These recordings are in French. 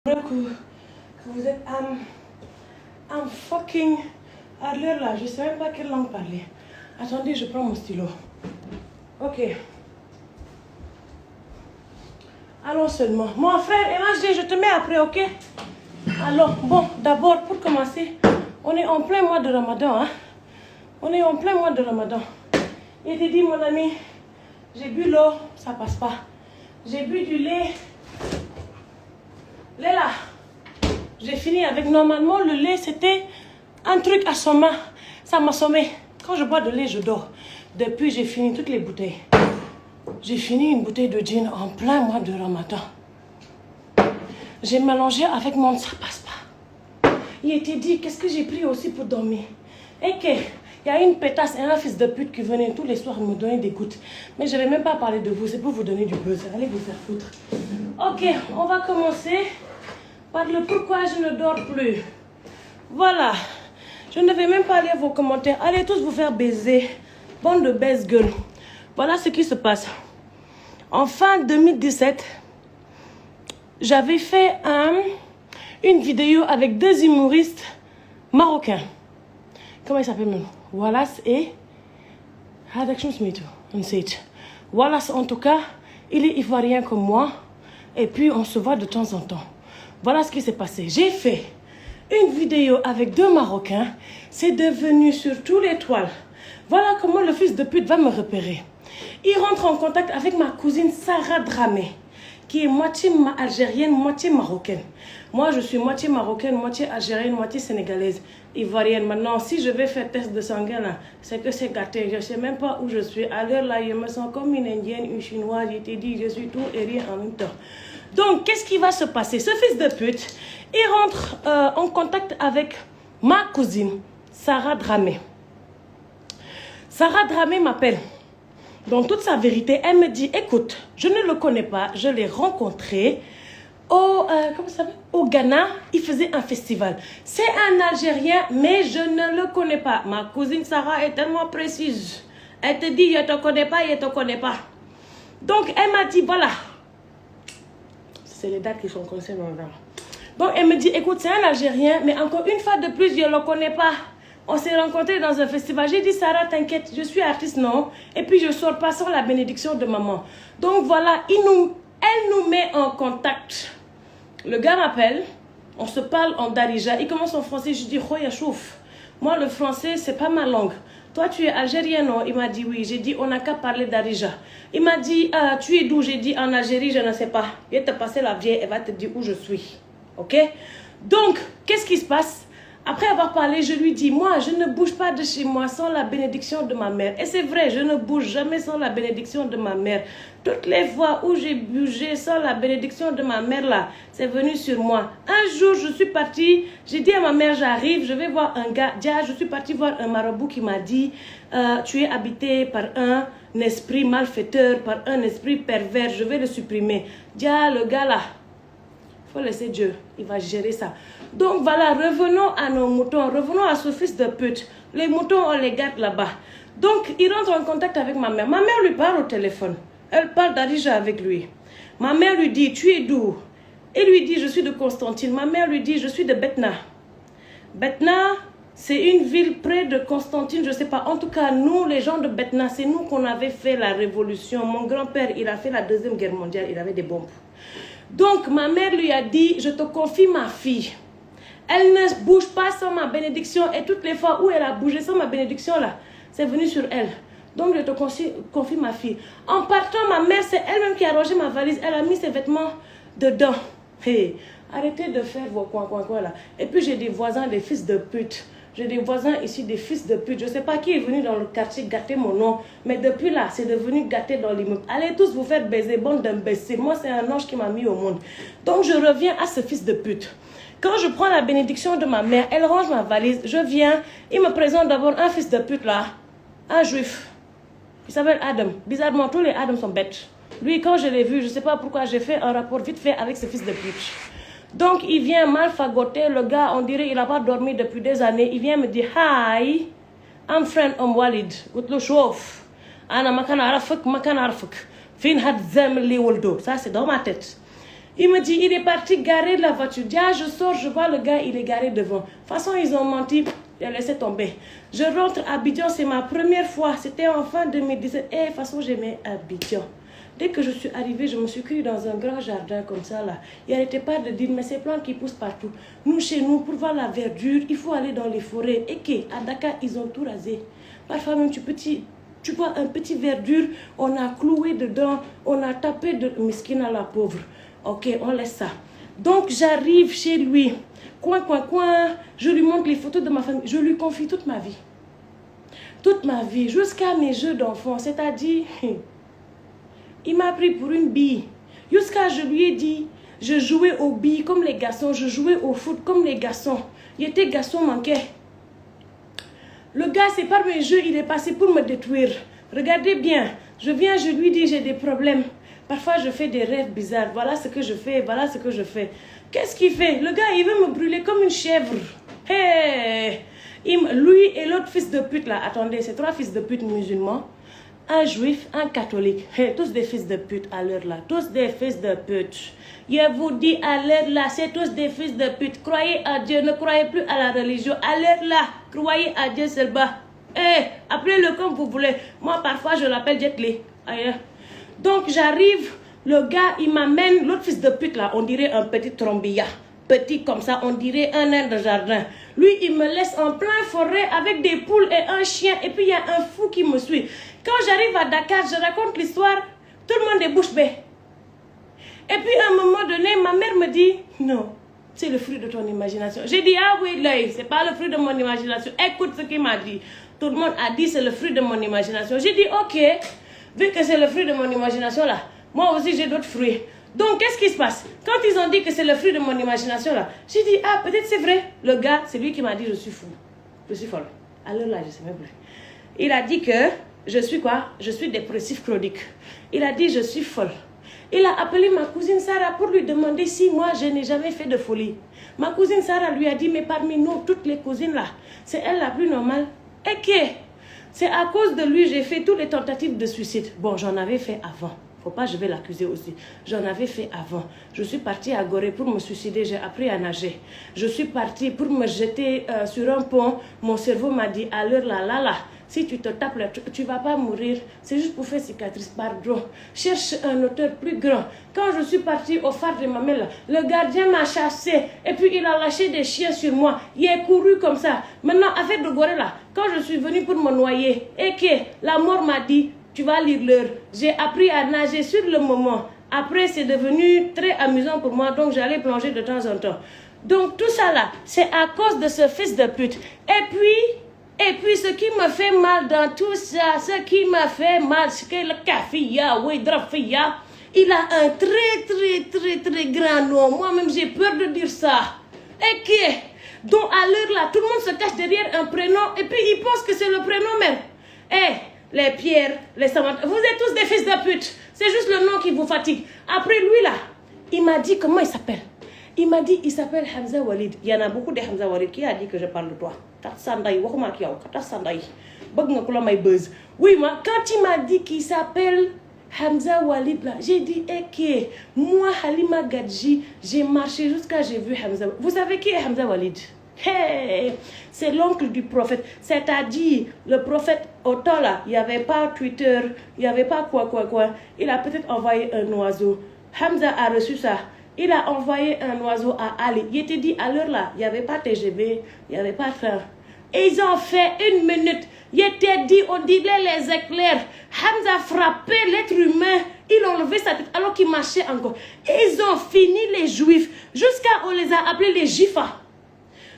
que vous êtes un fucking à l'heure là, je sais même pas quelle langue parler. Attendez, je prends mon stylo. Ok. Allons seulement. Mon frère, MHD, je te mets après, ok? Alors, bon, d'abord, pour commencer, on est en plein mois de Ramadan, hein? On est en plein mois de Ramadan. Il te dit, mon ami, j'ai bu l'eau, ça passe pas. J'ai bu du lait. Lait là. J'ai fini avec, normalement, le lait, c'était un truc assommant. Ça m'assommait. Quand je bois de lait, je dors. Depuis, j'ai fini toutes les bouteilles. J'ai fini une bouteille de gin en plein mois de Ramadan. J'ai mélangé avec mon... Ça passe pas. Il était dit, qu'est-ce que j'ai pris aussi pour dormir? Et que, il y a une pétasse et un fils de pute qui venait tous les soirs me donner des gouttes. Mais je ne vais même pas parler de vous, c'est pour vous donner du buzz. Allez vous faire foutre. Ok, on va commencer par le pourquoi je ne dors plus. Voilà. Je ne vais même pas lire vos commentaires. Allez tous vous faire baiser. Bande de baise-gueule. Voilà ce qui se passe. En fin 2017, j'avais fait une vidéo avec deux humoristes marocains. Comment ils s'appellent même? Wallace et... Wallace, en tout cas, il est ivoirien comme moi. Et puis, on se voit de temps en temps. Voilà ce qui s'est passé. J'ai fait une vidéo avec deux Marocains. C'est devenu sur tous les toiles. Voilà comment le fils de pute va me repérer. Il rentre en contact avec ma cousine Sarah Dramé, qui est moitié algérienne, moitié marocaine. Moi, je suis moitié marocaine, moitié algérienne, moitié sénégalaise, ivoirienne. Maintenant, si je vais faire test de sanguin, là, c'est que c'est gâté. Je ne sais même pas où je suis. À l'heure là, je me sens comme une indienne, une chinoise. Je t'ai dit, je suis tout et rien en même temps. Donc, qu'est-ce qui va se passer? Ce fils de pute, il rentre en contact avec ma cousine, Sarah Dramé. Sarah Dramé m'appelle. Dans toute sa vérité, elle me dit, écoute, je ne le connais pas, je l'ai rencontré au Ghana, il faisait un festival. C'est un Algérien, mais je ne le connais pas. Ma cousine Sarah est tellement précise. Elle te dit, je ne te connais pas, je ne te connais pas. Donc, elle m'a dit, voilà. C'est les dates qui sont concernées. Donc, elle me dit, écoute, c'est un Algérien, mais encore une fois de plus, je ne le connais pas. On s'est rencontrés dans un festival. J'ai dit, Sarah, t'inquiète, je suis artiste, non? Et puis, je ne sors pas sans la bénédiction de maman. Donc, voilà, elle nous met en contact. Le gars m'appelle, on se parle en darija. Il commence en français, je dis, Khoya chouf. Moi, le français, c'est pas ma langue. Toi, tu es algérien, non? Il m'a dit oui. J'ai dit, on n'a qu'à parler darija. Il m'a dit, tu es d'où? J'ai dit, en Algérie, je ne sais pas. Je vais te passer la vieille, elle va te dire où je suis. Ok? Donc, qu'est-ce qui se passe? Après avoir parlé, je lui dis, moi, je ne bouge pas de chez moi sans la bénédiction de ma mère. Et c'est vrai, je ne bouge jamais sans la bénédiction de ma mère. Toutes les fois où j'ai bougé sans la bénédiction de ma mère, là, c'est venu sur moi. Un jour, je suis partie, j'ai dit à ma mère, j'arrive, je vais voir un gars. Dia, je suis partie voir un marabout qui m'a dit, tu es habité par un esprit malfaiteur, par un esprit pervers, je vais le supprimer. Dia, le gars là, il faut laisser Dieu, il va gérer ça. Donc voilà, revenons à nos moutons, revenons à ce fils de pute. Les moutons, on les garde là-bas. Donc, il rentre en contact avec ma mère. Ma mère lui parle au téléphone. Elle parle d'Arija avec lui. Ma mère lui dit, tu es d'où? Il lui dit, je suis de Constantine. Ma mère lui dit, je suis de Betna. Betna, c'est une ville près de Constantine, je ne sais pas. En tout cas, nous, les gens de Betna, c'est nous qu'on avait fait la révolution. Mon grand-père, il a fait la Deuxième Guerre mondiale, il avait des bombes. Donc, ma mère lui a dit, je te confie ma fille. Elle ne bouge pas sans ma bénédiction. Et toutes les fois où elle a bougé sans ma bénédiction, là, c'est venu sur elle. Donc, je te confie ma fille. En partant, ma mère, c'est elle-même qui a rangé ma valise. Elle a mis ses vêtements dedans. Hey, arrêtez de faire vos coins là. Et puis, j'ai des voisins, des fils de pute. J'ai des voisins ici, des fils de pute. Je ne sais pas qui est venu dans le quartier gâter mon nom. Mais depuis là, c'est devenu gâter dans l'immeuble. Allez tous vous faire baiser, bande d'imbéciles. Moi, c'est un ange qui m'a mis au monde. Donc, je reviens à ce fils de pute. Quand je prends la bénédiction de ma mère, elle range ma valise, je viens, il me présente d'abord un fils de pute là, un juif. Il s'appelle Adam. Bizarrement, tous les Adam sont bêtes. Lui, quand je l'ai vu, je ne sais pas pourquoi, j'ai fait un rapport vite fait avec ce fils de pute. Donc, il vient mal fagoter, le gars, on dirait, il n'a pas dormi depuis des années. Il vient me dire, hi, I'm friend Walid. Goutlo chouf. Ana makana arafuk, makana arafuk. Fin had zem li woldo. Ça, c'est dans ma tête. Il me dit, il est parti garer la voiture. Ah, je sors, je vois le gars, il est garé devant. De toute façon, ils ont menti. J'ai laissé tomber. Je rentre à Abidjan, c'est ma première fois. C'était en fin 2017. Et de toute façon, j'aimais Abidjan. Dès que je suis arrivée, je me suis cueillie dans un grand jardin comme ça, là. Il n'arrêtait pas de dire, mais ces plantes qui poussent partout. Nous, chez nous, pour voir la verdure, il faut aller dans les forêts. Et qu'à Dakar, ils ont tout rasé. Parfois même, tu vois un petit verdure, on a cloué dedans, on a tapé de miskin à la pauvre. Ok, on laisse ça. Donc, j'arrive chez lui. Coin, je lui montre les photos de ma famille. Je lui confie toute ma vie. Toute ma vie, jusqu'à mes jeux d'enfant. C'est-à-dire... Il m'a pris pour une bille. Jusqu'à je lui ai dit, je jouais aux billes comme les garçons, je jouais au foot comme les garçons. Il était garçon manqué. Le gars, c'est par mes jeux, il est passé pour me détruire. Regardez bien, je viens, je lui dis, j'ai des problèmes. Parfois, je fais des rêves bizarres. Voilà ce que je fais, voilà ce que je fais. Qu'est-ce qu'il fait? Le gars, il veut me brûler comme une chèvre. Hey! Lui et l'autre fils de pute, là, attendez, c'est 3 fils de pute musulmans. Un juif, un catholique. Hey, tous des fils de pute à l'heure là. Tous des fils de pute. Je vous dis à l'heure là, c'est tous des fils de pute. Croyez à Dieu, ne croyez plus à la religion. À l'heure là, croyez à Dieu seulement. Hey, appelez-le comme vous voulez. Moi, parfois, je l'appelle Jet Li. Donc, j'arrive, le gars, il m'amène, l'autre fils de pute là, on dirait un petit trombilla. Petit comme ça, on dirait un nain de jardin. Lui, il me laisse en plein forêt avec des poules et un chien. Et puis, il y a un fou qui me suit. Quand j'arrive à Dakar, je raconte l'histoire. Tout le monde est bouche bée. Et puis, à un moment donné, ma mère me dit, non, c'est le fruit de ton imagination. J'ai dit, ah oui, l'œil, c'est pas le fruit de mon imagination. Écoute ce qu'il m'a dit. Tout le monde a dit, c'est le fruit de mon imagination. J'ai dit, ok, vu que c'est le fruit de mon imagination là, moi aussi, j'ai d'autres fruits. Donc, qu'est-ce qui se passe? Quand ils ont dit que c'est le fruit de mon imagination là, j'ai dit, ah, peut-être c'est vrai. Le gars, c'est lui qui m'a dit, je suis fou. Je suis folle. Alors là, je ne sais même plus. Il a dit que, je suis quoi? Je suis dépressif chronique. Il a dit, je suis folle. Il a appelé ma cousine Sarah pour lui demander si moi, je n'ai jamais fait de folie. Ma cousine Sarah lui a dit, mais parmi nous, toutes les cousines là, c'est elle la plus normale. Et que, c'est à cause de lui, j'ai fait toutes les tentatives de suicide. Bon, j'en avais fait avant. Faut pas, je vais l'accuser aussi. J'en avais fait avant. Je suis partie à Gorée pour me suicider. J'ai appris à nager. Je suis partie pour me jeter sur un pont. Mon cerveau m'a dit, à l'heure là, si tu te tapes là, tu vas pas mourir. C'est juste pour faire cicatrice. Pardon. Cherche un auteur plus grand. Quand je suis partie au phare de ma mère, le gardien m'a chassé. Et puis il a lâché des chiens sur moi. Il est couru comme ça. Maintenant, affaire de Gorée là, quand je suis venue pour me noyer, et que la mort m'a dit, tu vas lire l'heure. J'ai appris à nager sur le moment. Après, c'est devenu très amusant pour moi. Donc, j'allais plonger de temps en temps. Donc, tout ça là, c'est à cause de ce fils de pute. Et puis, ce qui me fait mal dans tout ça, ce qui m'a fait mal, c'est que le kafia, oui, drafia, il a un très grand nom. Moi-même, j'ai peur de dire ça. Et que, donc, à l'heure là, tout le monde se cache derrière un prénom. Et puis, il pense que c'est le prénom même. Les Pierre, les Samantha, vous êtes tous des fils de pute. C'est juste le nom qui vous fatigue. Après lui là, il m'a dit comment il s'appelle. Il m'a dit il s'appelle Hamza Walid. Il y en a beaucoup de Hamza Walid qui a dit que je parle de toi. Oui, moi, quand il m'a dit qu'il s'appelle Hamza Walid là, j'ai dit ok, moi Halima Gadji, j'ai marché jusqu'à j'ai vu Hamza. Vous savez qui est Hamza Walid? Hey, c'est l'oncle du prophète. C'est-à-dire, le prophète, au temps là, il n'y avait pas Twitter, il n'y avait pas quoi. Il a peut-être envoyé un oiseau. Hamza a reçu ça. Il a envoyé un oiseau à Ali. Il était dit, à l'heure là, il n'y avait pas TGV, il n'y avait pas train. Et ils ont fait 1 minute. Il était dit, on dirait les éclairs. Hamza frappait l'être humain. Il a enlevé sa tête alors qu'il marchait encore. Et ils ont fini les juifs. Jusqu'à on les a appelés les Jifa.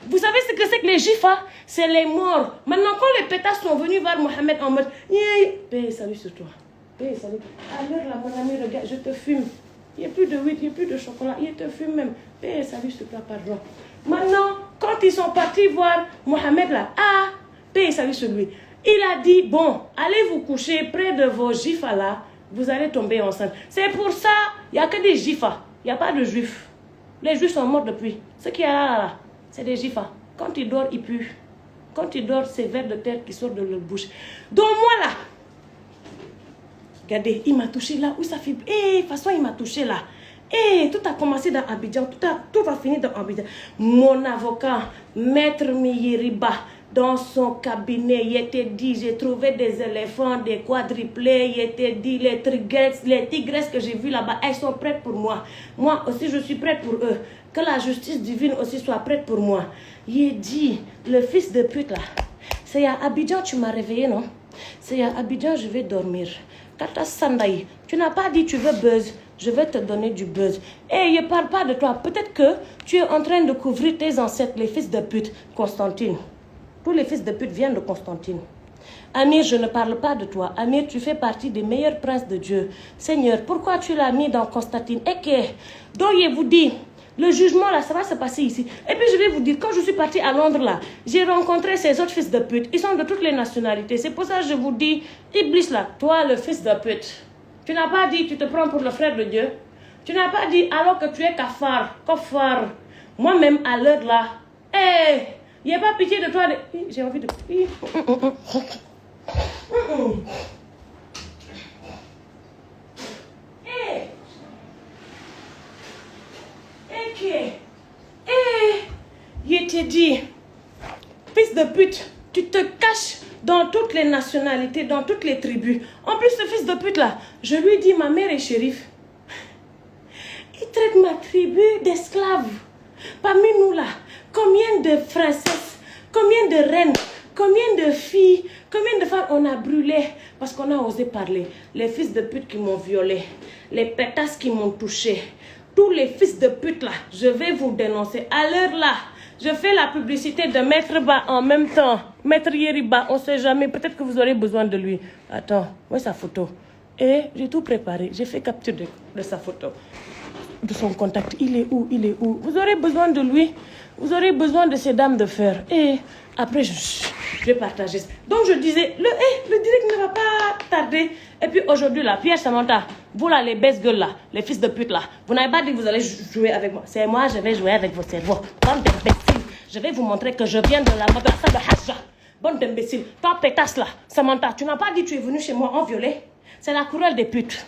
Vous savez ce que c'est que les Jifa? C'est les morts. Maintenant, quand les pétasses sont venus voir Mohamed en mode, paix et salut sur toi. Paix et salut. Alors là, mon ami, regarde, je te fume. Il n'y a plus de huîtres, il n'y a plus de chocolat. Il te fume même. Paix et salut sur toi, pardon. Maintenant, quand ils sont partis voir Mohamed là, paix et salut sur lui. Il a dit, bon, allez vous coucher près de vos Jifa là, vous allez tomber enceinte. C'est pour ça, il n'y a que des Jifa. Il n'y a pas de juifs. Les juifs sont morts depuis. Ce qui est là. C'est des Jifa. Quand ils dorment, ils puent. Quand ils dorment, c'est vers de terre qui sort de leur bouche. Donc moi là, regardez, il m'a touché là où ça fait. De toute façon, il m'a touché là. Et tout a commencé dans Abidjan, tout va finir dans Abidjan. Mon avocat, Maître Miyiriba, dans son cabinet, il était dit, j'ai trouvé des éléphants, des quadruplés, il était dit, les tigresses que j'ai vues là-bas, elles sont prêtes pour moi. Moi aussi, je suis prête pour eux. Que la justice divine aussi soit prête pour moi. Il dit, le fils de pute là, c'est à Abidjan, tu m'as réveillé, non? C'est à Abidjan, je vais dormir. Kata Sandaï, tu n'as pas dit tu veux buzz, je vais te donner du buzz. Et je ne parle pas de toi. Peut-être que tu es en train de couvrir tes ancêtres, les fils de pute. Constantine. Tous les fils de pute viennent de Constantine. Amir, je ne parle pas de toi. Amir, tu fais partie des meilleurs princes de Dieu. Seigneur, pourquoi tu l'as mis dans Constantine? Et que, donc je vous dis, le jugement là, ça va se passer ici. Et puis je vais vous dire, quand je suis partie à Londres là, j'ai rencontré ces autres fils de pute. Ils sont de toutes les nationalités. C'est pour ça que je vous dis, Iblis là, toi le fils de pute. Tu n'as pas dit, tu te prends pour le frère de Dieu. Tu n'as pas dit, alors que tu es kafar. Moi-même, à l'heure là, il n'y a pas pitié de toi. J'ai envie de... Je t'ai dit, fils de pute, tu te caches dans toutes les nationalités, dans toutes les tribus. En plus, ce fils de pute là, je lui dis, ma mère est shérif. Il traite ma tribu d'esclaves. Parmi nous là, combien de princesses, combien de reines, combien de filles, combien de femmes on a brûlées parce qu'on a osé parler. Les fils de pute qui m'ont violé, les pétasses qui m'ont touché, tous les fils de pute là, je vais vous dénoncer. À l'heure là, je fais la publicité de Maître Ba en même temps. Maître Yeriba, on ne sait jamais, peut-être que vous aurez besoin de lui. Attends, où est sa photo? Et j'ai tout préparé, j'ai fait capture de sa photo, de son contact. Il est où? Il est où? Vous aurez besoin de lui, vous aurez besoin de ces dames de fer. Et après, je vais partager. Donc je disais, le direct ne va pas tarder. Et puis aujourd'hui, là, Pierre Samantha, vous là, les best girls là, les fils de pute là, vous n'avez pas dit que vous allez jouer avec moi. C'est moi, je vais jouer avec vos cerveaux. Bande d'imbéciles. Je vais vous montrer que je viens de la madrasa de Hajja. Bande d'imbéciles. Toi, pétasse là, Samantha, tu n'as pas dit que tu es venu chez moi en violet. C'est la couleur des putes.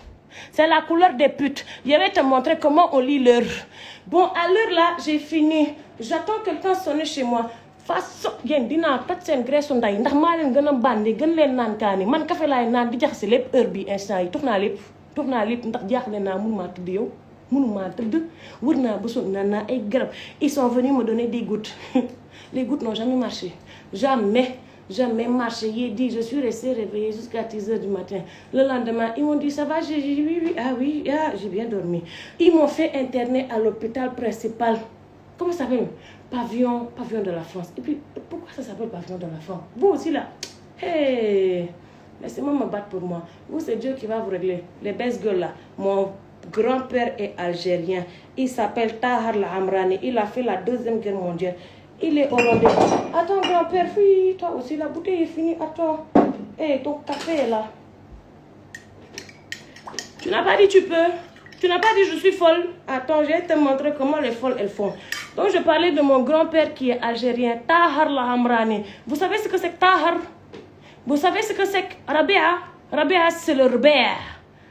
C'est la couleur des putes. Je vais te montrer comment on lit l'heure. Bon, à l'heure là, j'ai fini. J'attends quelqu'un sonner chez moi. Façon, yéen dinaa toj seen graisse nday ndax maa leen gën a bandi gën leen naan kaani man café laay naan di jaxase lépp heure bi instant yi tux naa lépp ndax jaaxle naa mënumaa tëdd yow mënumaa tëdd wër naa ba sonn naan naa ay garab. Ils sont venus me donner des gouttes. Les gouttes n'ont jamais marché. Jamais marché. J'ai dit, je suis restée réveillée jusqu'à 10h du matin. Le lendemain, ils m'ont dit, ça va? J'ai dit, oui, j'ai bien dormi. Ils m'ont fait interner à l'hôpital principal. Comment ça s'appelle? Pavillon de la France. Et puis, pourquoi ça s'appelle pavillon de la France? Vous aussi là, hey, laissez-moi me battre pour moi. Vous, c'est Dieu qui va vous régler. Les best girls là, mon grand-père est algérien. Il s'appelle Tahar Al-Amrani. Il a fait la 2e guerre mondiale. Il est hollandais. Attends, grand-père, oui, toi aussi, la bouteille est finie. Attends, hey, ton café est là. Tu n'as pas dit tu peux. Tu n'as pas dit je suis folle. Attends, je vais te montrer comment les folles elles font. Donc je parlais de mon grand-père qui est algérien, Tahar Al-Amrani. Vous savez ce que c'est que Tahar? Vous savez ce que c'est que Rabia? Rabia, c'est le rebère.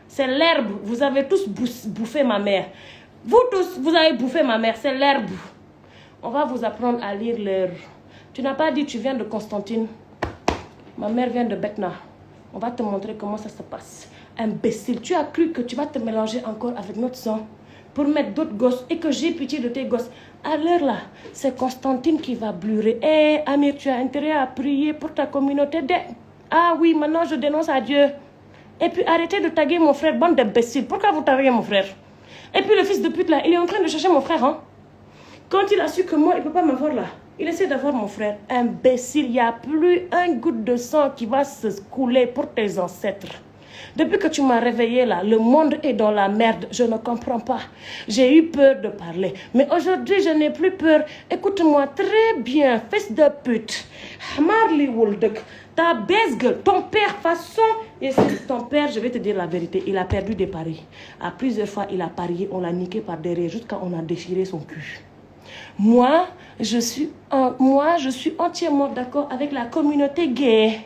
C'est l'herbe. Vous avez tous bouffé ma mère. Vous tous, vous avez bouffé ma mère. C'est l'herbe. On va vous apprendre à lire l'herbe. Tu n'as pas dit tu viens de Constantine. Ma mère vient de Betna. On va te montrer comment ça se passe. Imbécile, tu as cru que tu vas te mélanger encore avec notre sang pour mettre d'autres gosses et que j'ai pitié de tes gosses. À l'heure là, c'est Constantine qui va blurer. Eh, Amir, tu as intérêt à prier pour ta communauté. Ah oui, maintenant je dénonce à Dieu. Et puis arrêtez de taguer mon frère, bande d'imbéciles. Pourquoi vous taguez mon frère? Et puis le fils de pute là, il est en train de chercher mon frère. Hein? Quand il a su que moi, il ne peut pas m'avoir là, il essaie d'avoir mon frère. Imbécile, il n'y a plus un goutte de sang qui va se couler pour tes ancêtres. Depuis que tu m'as réveillé là, le monde est dans la merde. Je ne comprends pas. J'ai eu peur de parler. Mais aujourd'hui, je n'ai plus peur. Écoute-moi très bien, fils de pute. Marley Woldek, ta baisse gueule, ton père, façon. Et c'est ton père, je vais te dire la vérité, il a perdu des paris. À plusieurs fois, il a parié, on l'a niqué par derrière jusqu'à on a déchiré son cul. Moi, je suis entièrement d'accord avec la communauté gay.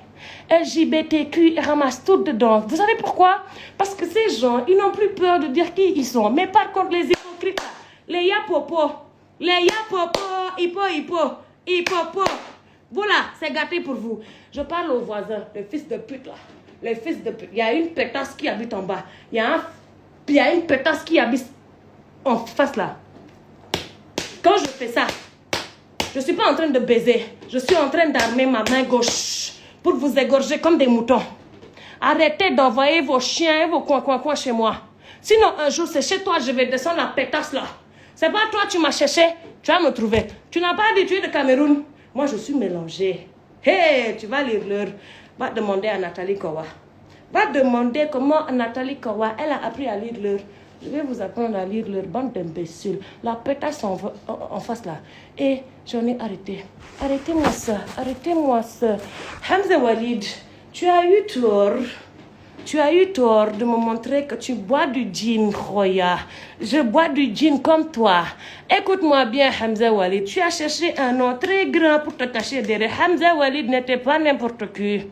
LGBTQ, ils ramassent tout dedans. Vous savez pourquoi? Parce que ces gens, ils n'ont plus peur de dire qui ils sont. Mais par contre, les Les yapopo. Les yapopo. Hippo. Voilà, c'est gâté pour vous. Je parle aux voisins, le fils de pute là. Le fils de pute. Il y a une pétasse qui habite en bas. Il y a une pétasse qui habite en face là. Quand je fais ça, je ne suis pas en train de baiser. Je suis en train d'armer ma main gauche pour vous égorger comme des moutons. Arrêtez d'envoyer vos chiens et vos coins chez moi. Sinon, un jour, c'est chez toi, je vais descendre la pétasse là. C'est pas toi, tu m'as cherché, tu vas me trouver. Tu n'as pas dit tu es de Cameroun. Moi, je suis mélangée. Hey, tu vas lire l'heure. Va demander à Nathalie Kowa. Va demander comment Nathalie Kowa, elle a appris à lire l'heure. Je vais vous apprendre à lire leur bande d'imbéciles. La pétasse en face là. Et j'en ai arrêté. Arrêtez-moi ça. Arrêtez-moi ça. Hamza Walid, tu as eu tort. Tu as eu tort de me montrer que tu bois du gin, Khoya. Je bois du gin comme toi. Écoute-moi bien, Hamza Walid. Tu as cherché un nom très grand pour te cacher derrière. Hamza Walid n'était pas n'importe qui.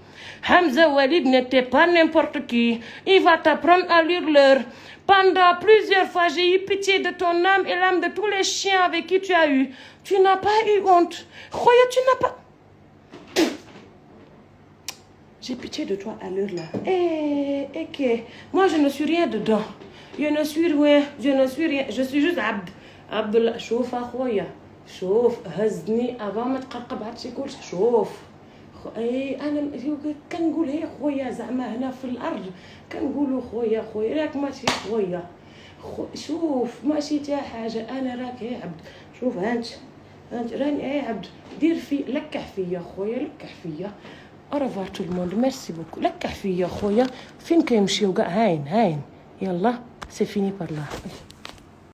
Hamza Walid n'était pas n'importe qui. Il va t'apprendre à lire l'heure. Pendant plusieurs fois, j'ai eu pitié de ton âme et l'âme de tous les chiens avec qui tu as eu. Tu n'as pas eu honte. Khoya, tu n'as pas... J'ai pitié de toi à l'heure là. Moi, je ne suis rien dedans. Je ne suis rien. Je suis juste Abd. Abdullah. شوف أخويا. شوف هزني avant ما تقرقب هاد شي كلشي. شوف. أنا كنقول هي خويا زعما هنا في الأرض كنقولوا خويا راك ماشي خويا. شوف ماشي تا حاجة أنا راك يا عبد. شوف هانت راني يا عبد دير في لكح فيا خويا لكح فيا. Au revoir tout le monde, merci beaucoup. La café, khoya, fin que m'chio ga hain. Yallah, c'est fini par là.